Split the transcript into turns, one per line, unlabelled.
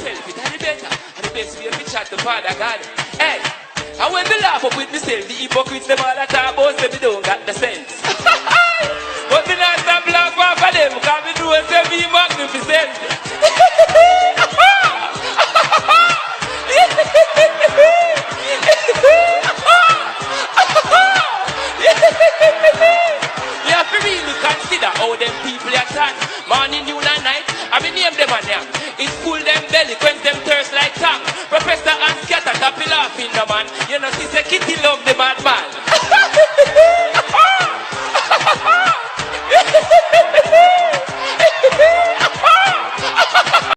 myself, it's the better. And the best way to chat to Father God. Hey, and when they laugh up with myself, the hypocrites, them all that talk about, say me don't got the sense. But me not stop laugh off of them, because me know say me magnificent. You have to really consider how them people are chat. Morning, noon and night, I mean name them and them. It's full them belly, quench them thirst like tongue. Professor and scatter, tappy laughing the man. You know, she say kitty love